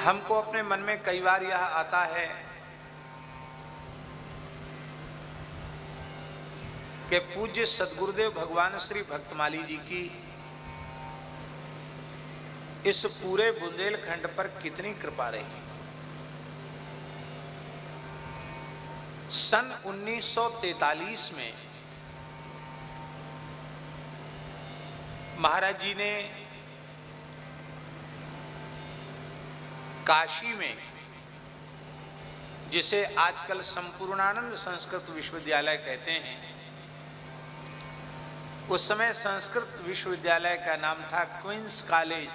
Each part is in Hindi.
हमको अपने मन में कई बार यह आता है कि पूज्य सद्गुरुदेव भगवान श्री भक्तमाली जी की इस पूरे बुंदेलखंड पर कितनी कृपा रही। सन 1943 में महाराज जी ने काशी में, जिसे आजकल संपूर्णानंद संस्कृत विश्वविद्यालय कहते हैं, उस समय संस्कृत विश्वविद्यालय का नाम था क्वींस कॉलेज।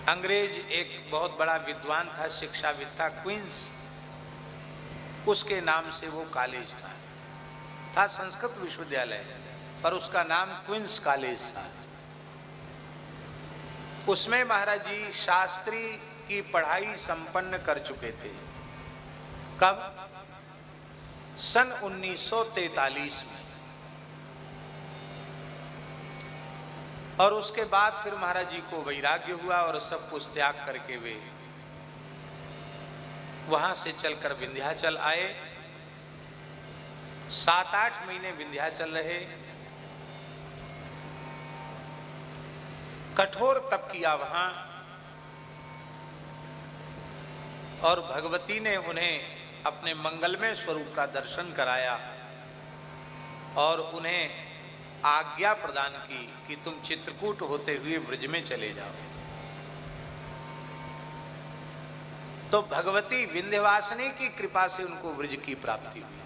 अंग्रेज एक बहुत बड़ा विद्वान था, शिक्षाविद था, क्वींस, उसके नाम से वो कॉलेज था संस्कृत विश्वविद्यालय, पर उसका नाम क्वींस कॉलेज था। उसमें महाराज जी शास्त्री की पढ़ाई संपन्न कर चुके थे। कब? सन 1943 में। और उसके बाद फिर महाराज जी को वैराग्य हुआ और सब कुछ त्याग करके वे वहां से चलकर विंध्याचल आए। 7-8 महीने विंध्याचल रहे, कठोर तप किया वहां, और भगवती ने उन्हें अपने मंगलमय स्वरूप का दर्शन कराया और उन्हें आज्ञा प्रदान की कि तुम चित्रकूट होते हुए ब्रज में चले जाओ। तो भगवती विंध्यवासिनी की कृपा से उनको ब्रज की प्राप्ति हुई।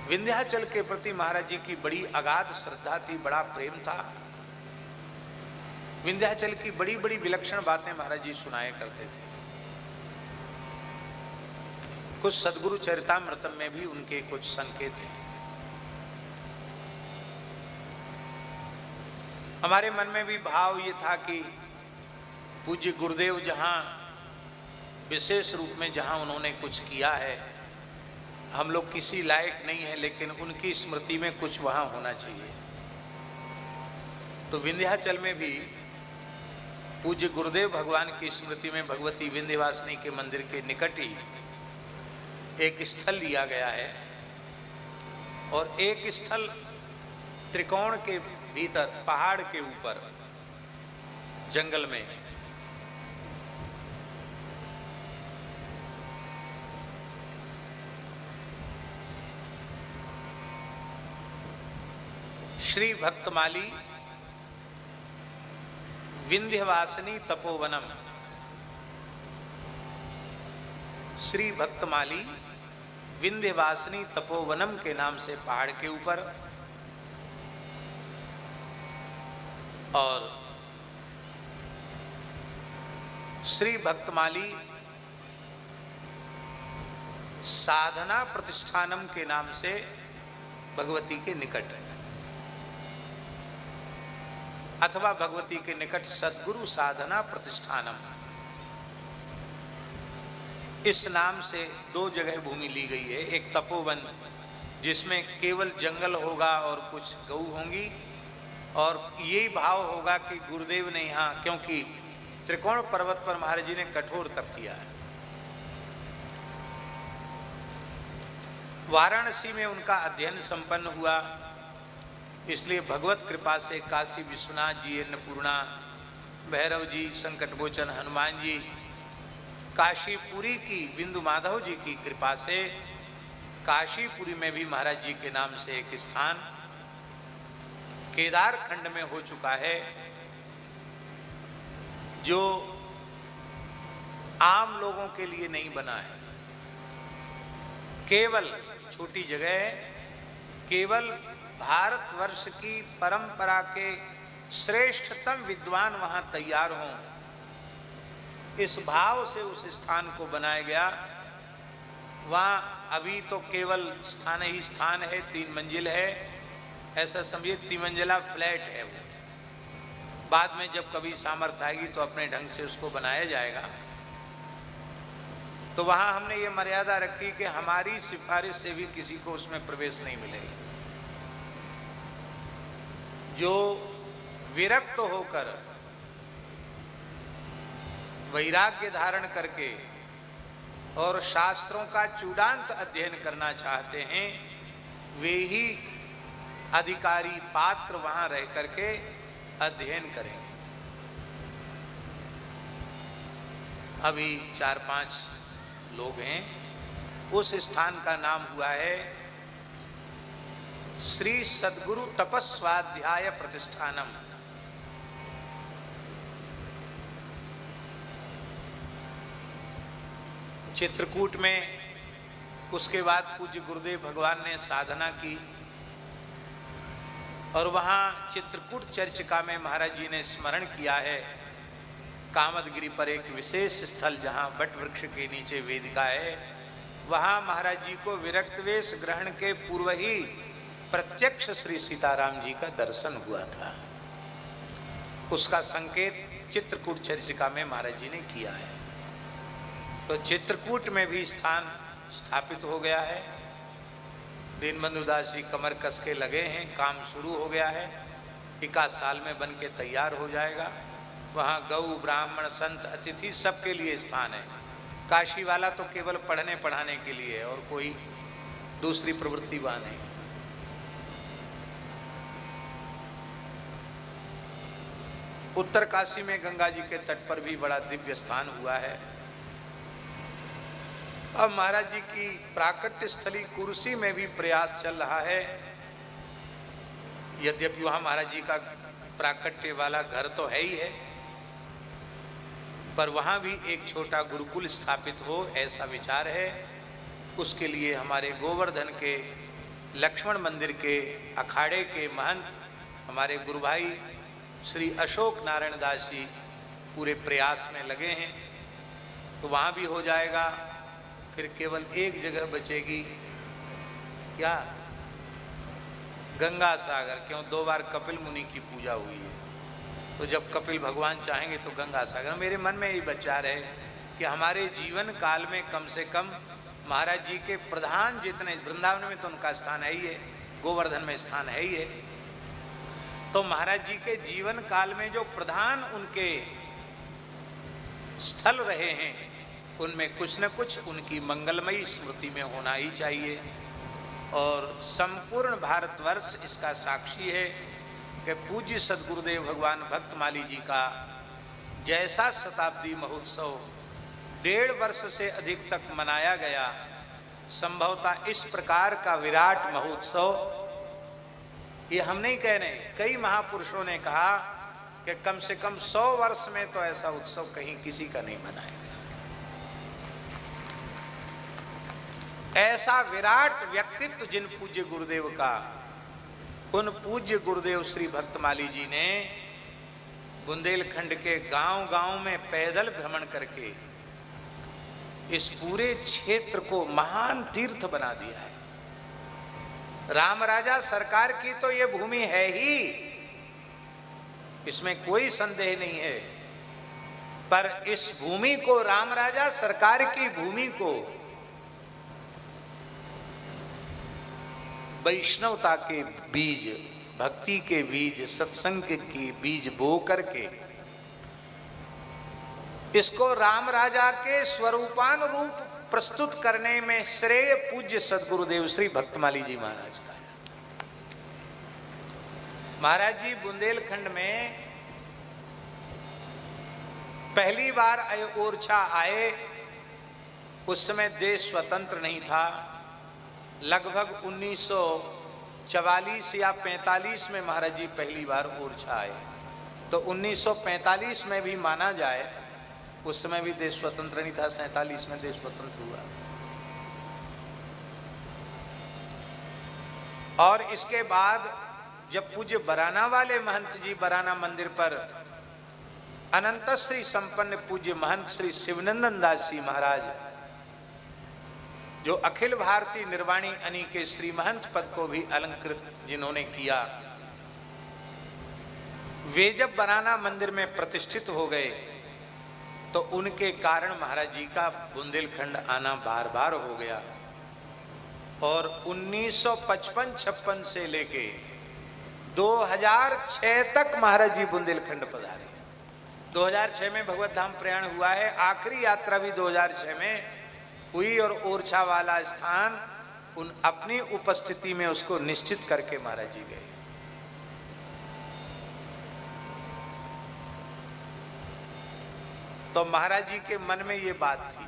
विंध्याचल के प्रति महाराज जी की बड़ी अगाध श्रद्धा थी, बड़ा प्रेम था। विंध्याचल की बड़ी बड़ी विलक्षण बातें महाराज जी सुनाया करते थे। कुछ सदगुरु चरितामृतम में भी उनके कुछ संकेत हैं। हमारे मन में भी भाव ये था कि पूज्य गुरुदेव जहाँ विशेष रूप में जहाँ उन्होंने कुछ किया है, हम लोग किसी लायक नहीं है, लेकिन उनकी स्मृति में कुछ वहाँ होना चाहिए। तो विंध्याचल में भी पूज्य गुरुदेव भगवान की स्मृति में भगवती विंध्यवासिनी के मंदिर के निकट ही एक स्थल लिया गया है, और एक स्थल त्रिकोण के भीतर पहाड़ के ऊपर जंगल में श्री भक्तमाली विंध्यवासिनी तपोवनम, श्री भक्तमाली विंध्यवासिनी तपोवनम के नाम से पहाड़ के ऊपर, और श्री भक्तमाली साधना प्रतिष्ठानम के नाम से भगवती के निकट है, अथवा भगवती के निकट सद्गुरु साधना प्रतिष्ठानम, इस नाम से 2 जगह भूमि ली गई है। एक तपोवन जिसमें केवल जंगल होगा और कुछ गऊ होंगी, और यही भाव होगा कि गुरुदेव ने यहाँ, क्योंकि त्रिकोण पर्वत पर महाराज जी ने कठोर तप किया है। वाराणसी में उनका अध्ययन संपन्न हुआ, इसलिए भगवत कृपा से काशी विश्वनाथ जी, अन्नपूर्णा, भैरव जी, संकटमोचन हनुमान जी, काशीपुरी की बिंदु माधव जी की कृपा से काशीपुरी में भी महाराज जी के नाम से एक स्थान केदार खंड में हो चुका है, जो आम लोगों के लिए नहीं बना है। केवल छोटी जगह है, केवल भारतवर्ष की परंपरा के श्रेष्ठतम विद्वान वहां तैयार हों, इस भाव से उस स्थान को बनाया गया। वहां अभी तो केवल स्थान ही स्थान है, 3 मंजिल है, ऐसा समझिए 3 मंजिला फ्लैट है वो। बाद में जब कभी सामर्थ्य आएगी तो अपने ढंग से उसको बनाया जाएगा। तो वहां हमने ये मर्यादा रखी कि हमारी सिफारिश से भी किसी को उसमें प्रवेश नहीं मिलेगा। जो विरक्त होकर वैराग्य धारण करके और शास्त्रों का चूड़ांत अध्ययन करना चाहते हैं, वे ही अधिकारी पात्र वहां रह करके अध्ययन करेंगे। अभी 4-5 लोग हैं। उस स्थान का नाम हुआ है श्री सद्गुरु तपस्वाध्याय प्रतिष्ठानम। चित्रकूट में उसके बाद पूज्य गुरुदेव भगवान ने साधना की और वहां चित्रकूट चर्चिका में महाराज जी ने स्मरण किया है कामदगिरी पर एक विशेष स्थल जहां बट वृक्ष के नीचे वेदिका है, वहां महाराज जी को विरक्त वेश ग्रहण के पूर्व ही प्रत्यक्ष श्री सीताराम जी का दर्शन हुआ था। उसका संकेत चित्रकूट चर्चिका में महाराज जी ने किया है। तो चित्रकूट में भी स्थान स्थापित हो गया है। दीनबंधु दास जी कमर कस के लगे हैं, काम शुरू हो गया है, 1 साल में बन के तैयार हो जाएगा। वहाँ गौ ब्राह्मण संत अतिथि सबके लिए स्थान है। काशी वाला तो केवल पढ़ने पढ़ाने के लिए है और कोई दूसरी प्रवृत्ति वहाँ नहीं। उत्तर काशी में गंगा जी के तट पर भी बड़ा दिव्य स्थान हुआ है। अब महाराज जी की प्राकट्य स्थली कुर्सी में भी प्रयास चल रहा है। यद्यपि वहां महाराज जी का प्राकट्य वाला घर तो है ही है, पर वहां भी एक छोटा गुरुकुल स्थापित हो ऐसा विचार है। उसके लिए हमारे गोवर्धन के लक्ष्मण मंदिर के अखाड़े के महंत हमारे गुरु भाई श्री अशोक नारायण दास जी पूरे प्रयास में लगे हैं। तो वहां भी हो जाएगा। फिर केवल एक जगह बचेगी, क्या? गंगा सागर। क्यों? 2 बार कपिल मुनि की पूजा हुई है, तो जब कपिल भगवान चाहेंगे तो गंगा सागर। मेरे मन में यही विचार है कि हमारे जीवन काल में कम से कम महाराज जी के प्रधान जितने, वृंदावन में तो उनका स्थान है ही है, गोवर्धन में स्थान है ही है, तो महाराज जी के जीवन काल में जो प्रधान उनके स्थल रहे हैं उनमें कुछ न कुछ उनकी मंगलमयी स्मृति में होना ही चाहिए। और संपूर्ण भारतवर्ष इसका साक्षी है कि पूज्य सद्गुरुदेव भगवान भक्तमाली जी का जैसा शताब्दी महोत्सव 1.5 वर्ष से अधिक तक मनाया गया, संभवतः इस प्रकार का विराट महोत्सव ये हम नहीं कह रहे, कई महापुरुषों ने कहा कि कम से कम 100 वर्ष में तो ऐसा उत्सव कहीं किसी का नहीं मनाया। ऐसा विराट व्यक्तित्व जिन पूज्य गुरुदेव का, उन पूज्य गुरुदेव श्री भक्तमाली जी ने बुंदेलखंड के गांव-गांव में पैदल भ्रमण करके इस पूरे क्षेत्र को महान तीर्थ बना दिया है। राम राजा सरकार की तो ये भूमि है ही, इसमें कोई संदेह नहीं है, पर इस भूमि को, राम राजा सरकार की भूमि को वैष्णवता के बीज, भक्ति के बीज, सत्संग के बीज बो करके इसको राम राजा के स्वरूपानुरूप प्रस्तुत करने में श्रेय पूज्य सद्गुरुदेव श्री भक्तमाली जी महाराज का है। महाराज जी बुंदेलखंड में पहली बार ओरछा आए, उस समय देश स्वतंत्र नहीं था। लगभग 1944 या 45 में महाराज जी पहली बार ओरछा आए, तो 1945 में भी माना जाए, उस समय भी देश स्वतंत्र नहीं था, 47 में देश स्वतंत्र हुआ। और इसके बाद जब पूज्य बराना वाले महंत जी बराना मंदिर पर अनंत श्री संपन्न पूज्य महंत श्री शिवनंदन दास जी महाराज, जो अखिल भारतीय निर्वाणी अनी के श्री महंत पद को भी अलंकृत जिन्होंने किया, वे जब बराना मंदिर में प्रतिष्ठित हो गए तो उनके कारण महाराज जी का बुंदेलखंड आना बार बार हो गया। और 1955-56 से लेके 2006 तक महाराज जी बुंदेलखंड पधारे। 2006 में भगवत धाम प्रयाण हुआ है, आखिरी यात्रा भी 2006 में हुई और ओरछा वाला स्थान उन अपनी उपस्थिति में उसको निश्चित करके महाराज जी गए। तो महाराज जी के मन में ये बात थी।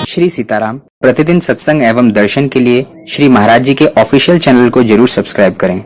श्री सीताराम प्रतिदिन सत्संग एवं दर्शन के लिए श्री महाराज जी के ऑफिशियल चैनल को जरूर सब्सक्राइब करें।